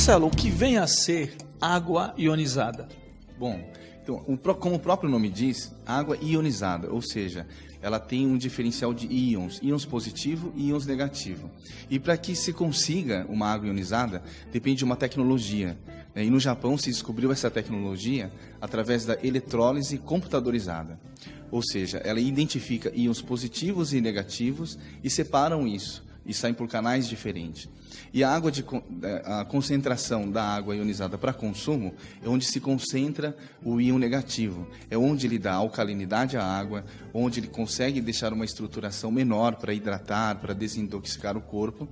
Marcelo, o que vem a ser água ionizada? Bom, então, como o próprio nome diz, água ionizada, ou seja, ela tem um diferencial de íons positivo e íons negativo. E para que se consiga uma água ionizada, depende de uma tecnologia. E no Japão se descobriu essa tecnologia através da eletrólise computadorizada. Ou seja, ela identifica íons positivos e negativos e separam isso, e saem por canais diferentes. E a concentração da água ionizada para consumo é onde se concentra o íon negativo. É onde ele dá alcalinidade à água, onde ele consegue deixar uma estruturação menor para hidratar, para desintoxicar o corpo.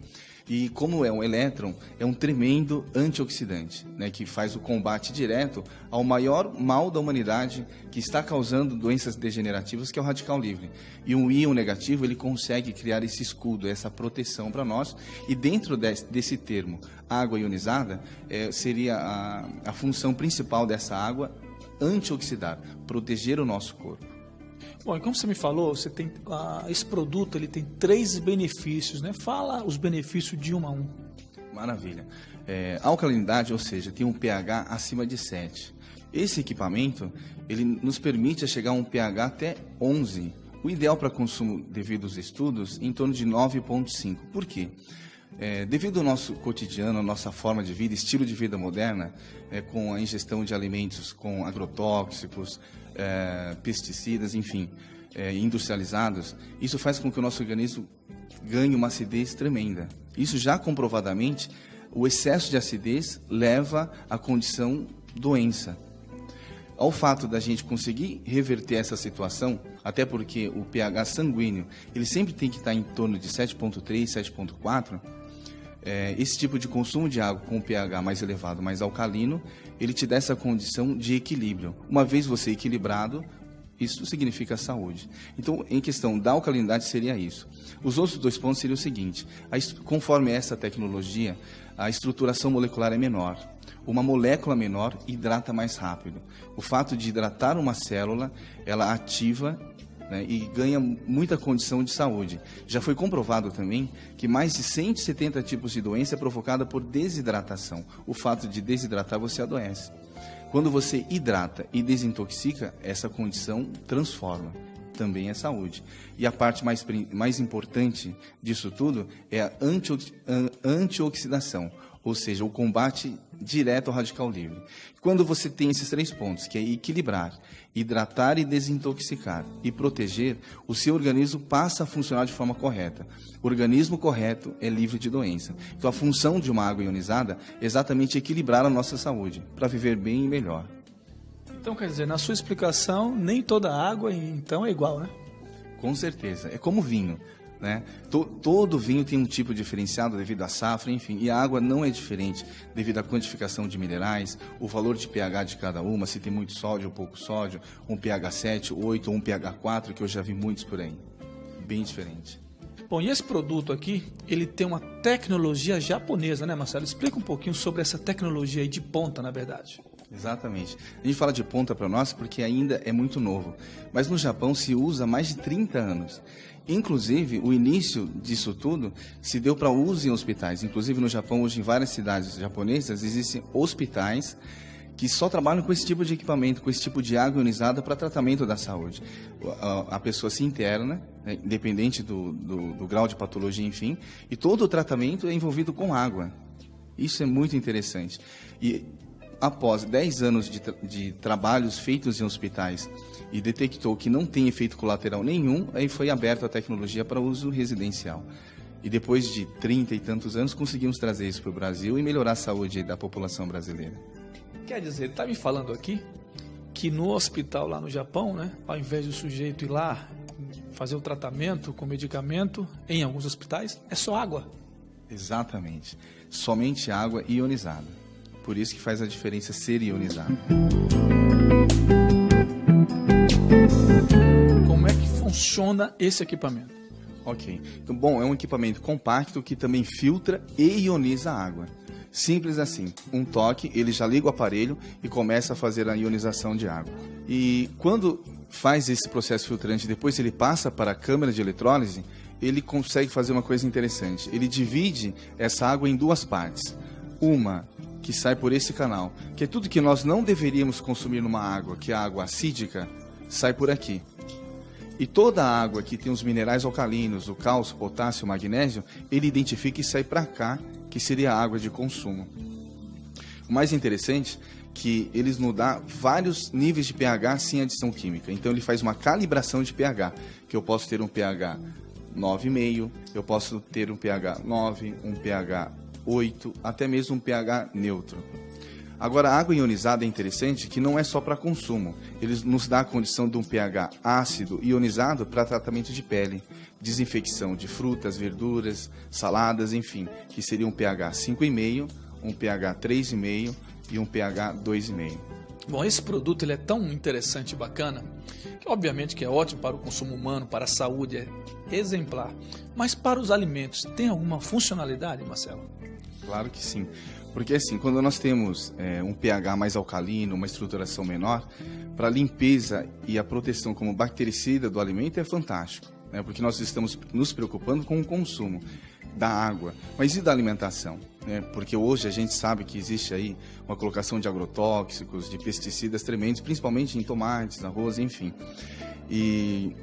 E como é um elétron, é um tremendo antioxidante, né, que faz o combate direto ao maior mal da humanidade que está causando doenças degenerativas, que é o radical livre. E um íon negativo, ele consegue criar esse escudo, essa proteção para nós. E dentro desse termo, água ionizada, seria a função principal dessa água, antioxidar, proteger o nosso corpo. Bom, e como você me falou, você tem, esse produto ele tem 3 benefícios, né? Fala os benefícios de um a um. Maravilha. A alcalinidade, ou seja, tem um pH acima de 7. Esse equipamento, ele nos permite chegar a um pH até 11. O ideal para consumo, devido aos estudos, em torno de 9,5. Por quê? Devido ao nosso cotidiano, a nossa forma de vida, estilo de vida moderna, com a ingestão de alimentos com agrotóxicos, pesticidas, enfim, industrializados, isso faz com que o nosso organismo ganhe uma acidez tremenda. Isso já comprovadamente, o excesso de acidez leva à condição doença. Ao fato da gente conseguir reverter essa situação, até porque o pH sanguíneo, ele sempre tem que estar em torno de 7,3, 7,4, esse tipo de consumo de água com o pH mais elevado, mais alcalino, ele te dá essa condição de equilíbrio. Uma vez você equilibrado, isso significa saúde. Então, em questão da alcalinidade, seria isso. Os outros 2 pontos seriam o seguinte: conforme essa tecnologia, a estruturação molecular é menor. Uma molécula menor hidrata mais rápido. O fato de hidratar uma célula, ela ativa, né, e ganha muita condição de saúde. Já foi comprovado também que mais de 170 tipos de doença é provocada por desidratação. O fato de desidratar, você adoece. Quando você hidrata e desintoxica, essa condição transforma. Também é saúde. E a parte mais importante disso tudo é a antioxidação, ou seja, o combate direto ao radical livre. Quando você tem esses 3 pontos, que é equilibrar, hidratar e desintoxicar, e proteger, o seu organismo passa a funcionar de forma correta. O organismo correto é livre de doença. Então, a função de uma água ionizada é exatamente equilibrar a nossa saúde, para viver bem e melhor. Então, quer dizer, na sua explicação, nem toda água, então, é igual, né? Com certeza. É como vinho, né? Todo vinho tem um tipo diferenciado devido à safra, enfim, e a água não é diferente devido à quantificação de minerais, o valor de pH de cada uma, se tem muito sódio ou pouco sódio, um pH 7, 8 ou um pH 4, que eu já vi muitos por aí. Bem diferente. Bom, e esse produto aqui, ele tem uma tecnologia japonesa, né, Marcelo? Explica um pouquinho sobre essa tecnologia aí de ponta, na verdade. Exatamente. A gente fala de ponta para nós porque ainda é muito novo, mas no Japão se usa há mais de 30 anos. Inclusive, o início disso tudo se deu para uso em hospitais. Inclusive, no Japão, hoje, em várias cidades japonesas, existem hospitais que só trabalham com esse tipo de equipamento, com esse tipo de água ionizada para tratamento da saúde. A pessoa se interna, né, independente do grau de patologia, enfim, e todo o tratamento é envolvido com água. Isso é muito interessante. E após 10 anos de trabalhos feitos em hospitais e detectou que não tem efeito colateral nenhum, aí foi aberta a tecnologia para uso residencial. E depois de 30 e tantos anos, conseguimos trazer isso para o Brasil e melhorar a saúde da população brasileira. Quer dizer, ele está me falando aqui que no hospital lá no Japão, né, ao invés do sujeito ir lá fazer o tratamento com medicamento, em alguns hospitais, é só água. Exatamente. Somente água ionizada. Por isso que faz a diferença ser ionizado. Como é que funciona esse equipamento? Ok. Então, bom, é um equipamento compacto que também filtra e ioniza a água. Simples assim. Um toque, ele já liga o aparelho e começa a fazer a ionização de água. E quando faz esse processo filtrante, depois ele passa para a câmara de eletrólise, ele consegue fazer uma coisa interessante. Ele divide essa água em 2 partes. Uma que sai por esse canal, que é tudo que nós não deveríamos consumir numa água, que é a água acídica, sai por aqui. E toda a água que tem os minerais alcalinos, o cálcio, o potássio, o magnésio, ele identifica e sai para cá, que seria a água de consumo. O mais interessante é que eles nos dão vários níveis de pH sem adição química. Então ele faz uma calibração de pH, que eu posso ter um pH 9,5, eu posso ter um pH 9, um pH 8, até mesmo um pH neutro. Agora, a água ionizada é interessante que não é só para consumo. Ele nos dá a condição de um pH ácido ionizado para tratamento de pele, desinfecção de frutas, verduras, saladas, enfim, que seria um pH 5,5, um pH 3,5 e um pH 2,5. Bom, esse produto ele é tão interessante e bacana, que obviamente que é ótimo para o consumo humano, para a saúde, é exemplar. Mas para os alimentos, tem alguma funcionalidade, Marcelo? Claro que sim. Porque assim, quando nós temos um pH mais alcalino, uma estruturação menor, para a limpeza e a proteção como bactericida do alimento é fantástico, né? Porque nós estamos nos preocupando com o consumo da água, mas e da alimentação? Né? Porque hoje a gente sabe que existe aí uma colocação de agrotóxicos, de pesticidas tremendos, principalmente em tomates, arroz, enfim. E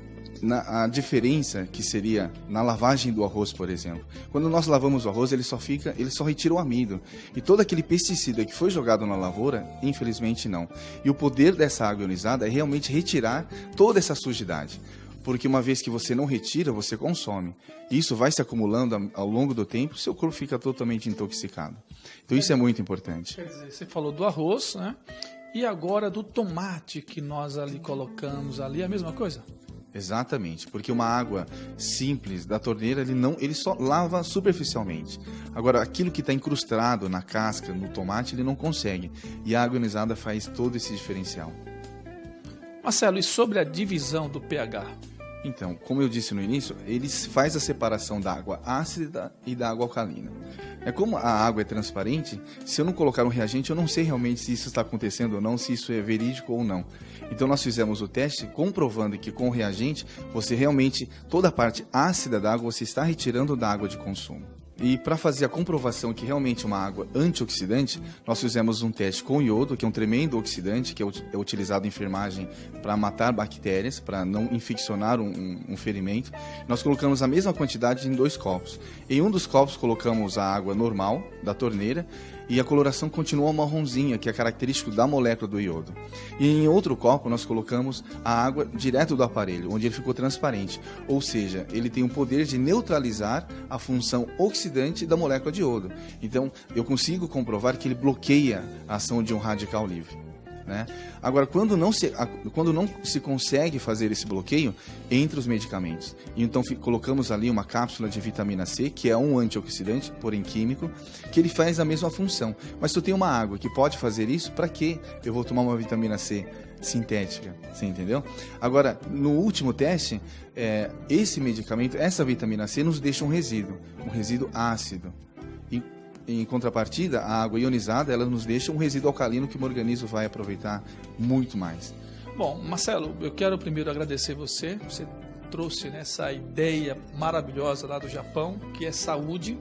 a diferença que seria na lavagem do arroz, por exemplo. Quando nós lavamos o arroz, ele só retira o amido. E todo aquele pesticida que foi jogado na lavoura, infelizmente não. E o poder dessa água ionizada é realmente retirar toda essa sujidade. Porque uma vez que você não retira, você consome. E isso vai se acumulando ao longo do tempo, seu corpo fica totalmente intoxicado. Então isso é muito importante. Quer dizer, você falou do arroz, né? E agora do tomate que nós ali colocamos ali, é a mesma coisa? Exatamente, porque uma água simples da torneira, ele só lava superficialmente. Agora, aquilo que está incrustado na casca, no tomate, ele não consegue. E a água ionizada faz todo esse diferencial. Marcelo, e sobre a divisão do pH? Então, como eu disse no início, ele faz a separação da água ácida e da água alcalina. Como a água é transparente, se eu não colocar um reagente, eu não sei realmente se isso está acontecendo ou não, se isso é verídico ou não. Então nós fizemos o teste comprovando que com o reagente, você realmente, toda a parte ácida da água, você está retirando da água de consumo. E para fazer a comprovação que realmente é uma água antioxidante, nós fizemos um teste com iodo, que é um tremendo oxidante, que é utilizado em enfermagem para matar bactérias, para não infeccionar um ferimento. Nós colocamos a mesma quantidade em 2 copos. Em um dos copos colocamos a água normal da torneira e a coloração continua marronzinha, que é característico da molécula do iodo. E em outro copo nós colocamos a água direto do aparelho, onde ele ficou transparente. Ou seja, ele tem o poder de neutralizar a função oxidante da molécula de iodo. Então, eu consigo comprovar que ele bloqueia a ação de um radical livre. Né? Agora, quando não se consegue fazer esse bloqueio, entra os medicamentos. Então, colocamos ali uma cápsula de vitamina C, que é um antioxidante, porém químico, que ele faz a mesma função. Mas se eu tenho uma água que pode fazer isso, para que eu vou tomar uma vitamina C sintética? Você entendeu? Agora, no último teste, esse medicamento, essa vitamina C, nos deixa um resíduo ácido. Em contrapartida, a água ionizada, ela nos deixa um resíduo alcalino que o organismo vai aproveitar muito mais. Bom, Marcelo, eu quero primeiro agradecer você. Você trouxe essa ideia maravilhosa lá do Japão, que é saúde.